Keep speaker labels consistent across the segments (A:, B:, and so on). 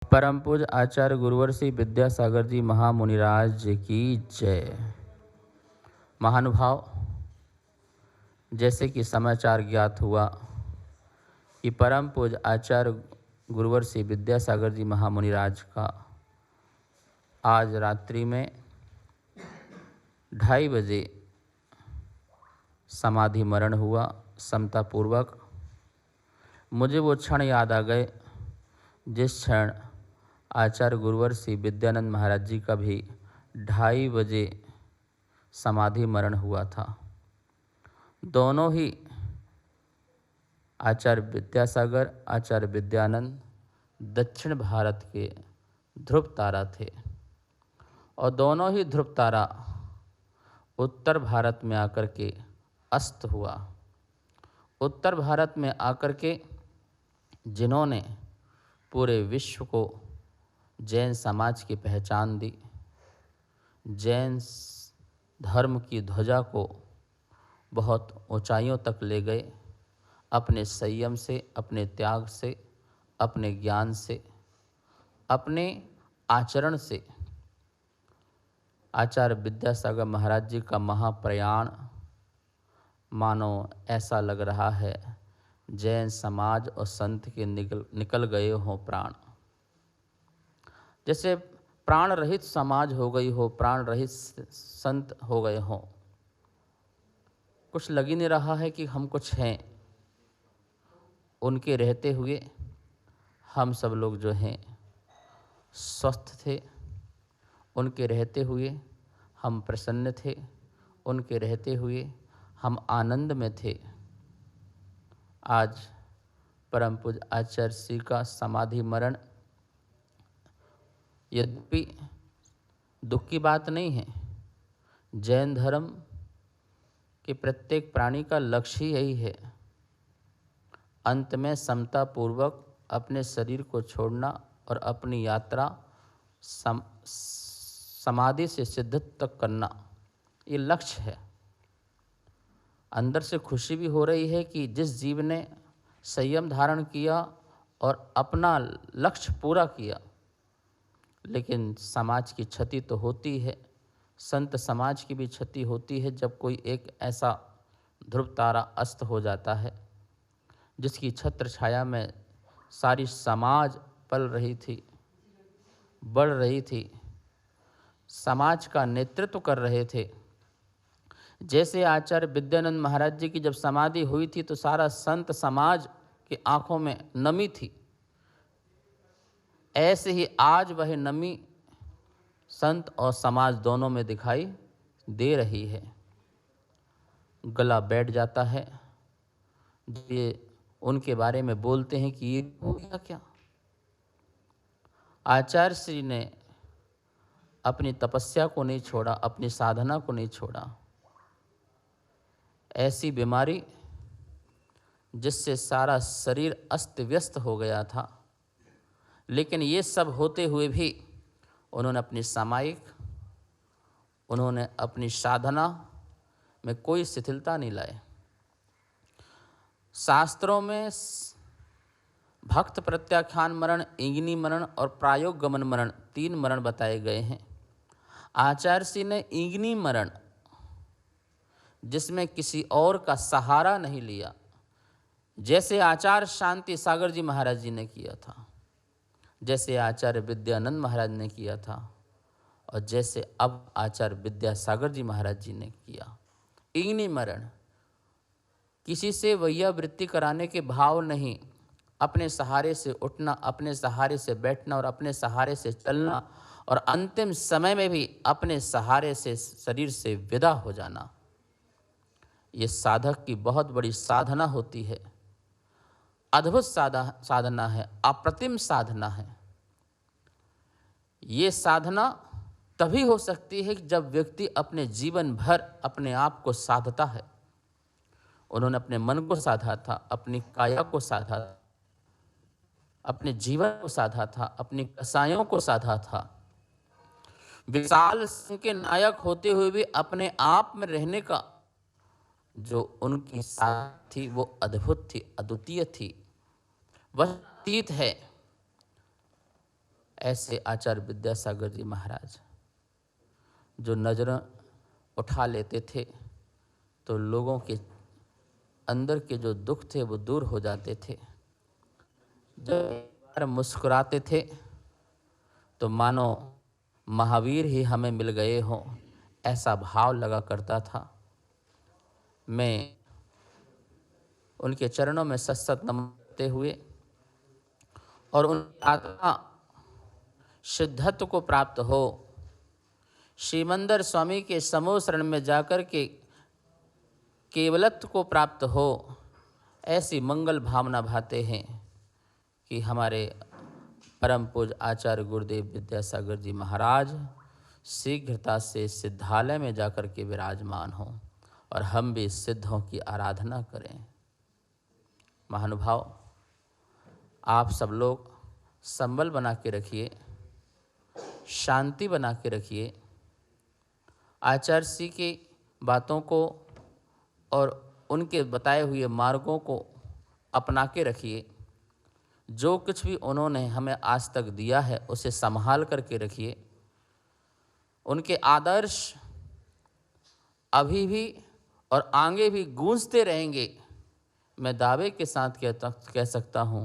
A: परम पूज्य आचार्य गुरुवर श्री विद्यासागर जी महामुनिराज जी की जय। महानुभाव, जैसे कि समाचार ज्ञात हुआ कि परम पूज्य आचार्य गुरुवर श्री विद्यासागर जी महामुनिराज का आज रात्रि में 2:30 बजे समाधि मरण हुआ। समतापूर्वक मुझे वो क्षण याद आ गए जिस क्षण आचार्य गुरुवर श्री विद्यानंद महाराज जी का भी 2:30 बजे समाधि मरण हुआ था। दोनों ही आचार्य विद्यासागर, आचार्य विद्यानंद दक्षिण भारत के ध्रुव तारा थे और दोनों ही ध्रुव तारा उत्तर भारत में आकर के अस्त हुआ। उत्तर भारत में आकर के जिन्होंने पूरे विश्व को जैन समाज की पहचान दी, जैन धर्म की ध्वजा को बहुत ऊंचाइयों तक ले गए, अपने संयम से, अपने त्याग से, अपने ज्ञान से, अपने आचरण से। आचार्य विद्यासागर महाराज जी का महाप्रयाण मानो ऐसा लग रहा है जैन समाज और संत के निकल गए हों प्राण। जैसे प्राण रहित समाज हो गई हो, प्राण रहित संत हो गए हों। कुछ लग ही नहीं रहा है कि हम कुछ हैं। उनके रहते हुए हम सब लोग जो हैं स्वस्थ थे, उनके रहते हुए हम प्रसन्न थे, उनके रहते हुए हम आनंद में थे। आज परम पूज्य आचार्य श्री का समाधि मरण यद्यपि दुख की बात नहीं है। जैन धर्म के प्रत्येक प्राणी का लक्ष्य ही यही है, अंत में समता पूर्वक अपने शरीर को छोड़ना और अपनी यात्रा समाधि से सिद्धत तक करना, ये लक्ष्य है। अंदर से खुशी भी हो रही है कि जिस जीव ने संयम धारण किया और अपना लक्ष्य पूरा किया, लेकिन समाज की क्षति तो होती है, संत समाज की भी क्षति होती है जब कोई एक ऐसा ध्रुव तारा अस्त हो जाता है जिसकी छत्र छाया में सारी समाज पल रही थी, बढ़ रही थी, समाज का नेतृत्व कर रहे थे। जैसे आचार्य विद्यानंद महाराज जी की जब समाधि हुई थी तो सारा संत समाज की आंखों में नमी थी, ऐसे ही आज वह नमी संत और समाज दोनों में दिखाई दे रही है। गला बैठ जाता है ये उनके बारे में बोलते हैं कि ये हो गया क्या। आचार्य श्री ने अपनी तपस्या को नहीं छोड़ा, अपनी साधना को नहीं छोड़ा। ऐसी बीमारी जिससे सारा शरीर अस्त व्यस्त हो गया था, लेकिन ये सब होते हुए भी उन्होंने अपनी सामायिक, उन्होंने अपनी साधना में कोई शिथिलता नहीं लाए। शास्त्रों में भक्त प्रत्याख्यान मरण, इंगिनी मरण और प्रायोग गमन मरण 3 मरण बताए गए हैं। आचार्य श्री ने इंगिनी मरण, जिसमें किसी और का सहारा नहीं लिया, जैसे आचार्य शांति सागर जी महाराज जी ने किया था, जैसे आचार्य विद्यानंद महाराज ने किया था और जैसे अब आचार्य विद्यासागर जी महाराज जी ने किया। इंगिनी मरण, किसी से वैयावृत्ति कराने के भाव नहीं, अपने सहारे से उठना, अपने सहारे से बैठना और अपने सहारे से चलना और अंतिम समय में भी अपने सहारे से शरीर से विदा हो जाना, ये साधक की बहुत बड़ी साधना होती है। अद्भुत साधना है, अप्रतिम साधना है। ये साधना तभी हो सकती है जब व्यक्ति अपने जीवन भर अपने आप को साधता है। उन्होंने अपने मन को साधा था, अपनी काया को साधा था, अपने जीवन को साधा था, अपनी कसायों को साधा था। विशाल संघ के नायक होते हुए भी अपने आप में रहने का जो उनकी साधना थी वो अद्भुत थी, अद्वितीय थी, वह अतीत है। ऐसे आचार्य विद्यासागर जी महाराज जो नजरें उठा लेते थे तो लोगों के अंदर के जो दुख थे वो दूर हो जाते थे। जब मुस्कुराते थे तो मानो महावीर ही हमें मिल गए हों, ऐसा भाव लगा करता था। मैं उनके चरणों में सत्सत नमते हुए और उन आत्मा शुद्धत्व को प्राप्त हो, श्रीमंदर स्वामी के समूह शरण में जाकर के केवलत्व को प्राप्त हो, ऐसी मंगल भावना भाते हैं कि हमारे परम पूज्य आचार्य गुरुदेव विद्यासागर जी महाराज शीघ्रता से सिद्धालय में जाकर के विराजमान हों और हम भी सिद्धों की आराधना करें। महानुभाव, आप सब लोग संबल बना के रखिए, शांति बना के रखिए, आचार्य जी की बातों को और उनके बताए हुए मार्गों को अपना के रखिए। जो कुछ भी उन्होंने हमें आज तक दिया है उसे संभाल करके रखिए। उनके आदर्श अभी भी और आगे भी गूंजते रहेंगे। मैं दावे के साथ कह सकता हूँ,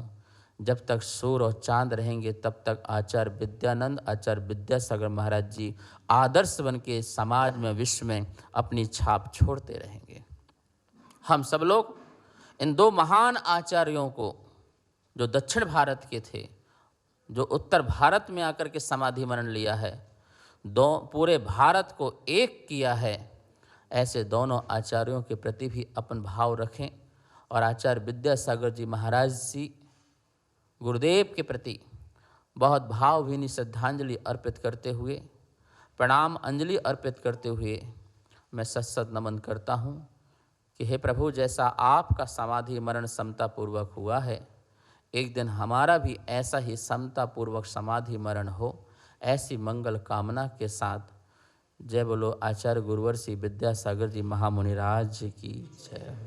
A: जब तक सूर्य और चांद रहेंगे तब तक आचार्य विद्यानंद, आचार्य विद्यासागर महाराज जी आदर्श बन के समाज में, विश्व में अपनी छाप छोड़ते रहेंगे। हम सब लोग इन दो महान आचार्यों को, जो दक्षिण भारत के थे, जो उत्तर भारत में आकर के समाधि मरण लिया है, पूरे भारत को एक किया है, ऐसे दोनों आचार्यों के प्रति भी अपन भाव रखें और आचार्य विद्यासागर जी महाराज जी गुरुदेव के प्रति बहुत भावभीनी श्रद्धांजलि अर्पित करते हुए, प्रणाम अंजलि अर्पित करते हुए मैं सत्सत नमन करता हूँ कि हे प्रभु, जैसा आपका समाधि मरण समतापूर्वक हुआ है, एक दिन हमारा भी ऐसा ही समतापूर्वक समाधि मरण हो, ऐसी मंगल कामना के साथ जय बोलो आचार्य गुरुवर श्री विद्यासागर जी महामुनिराज की जय।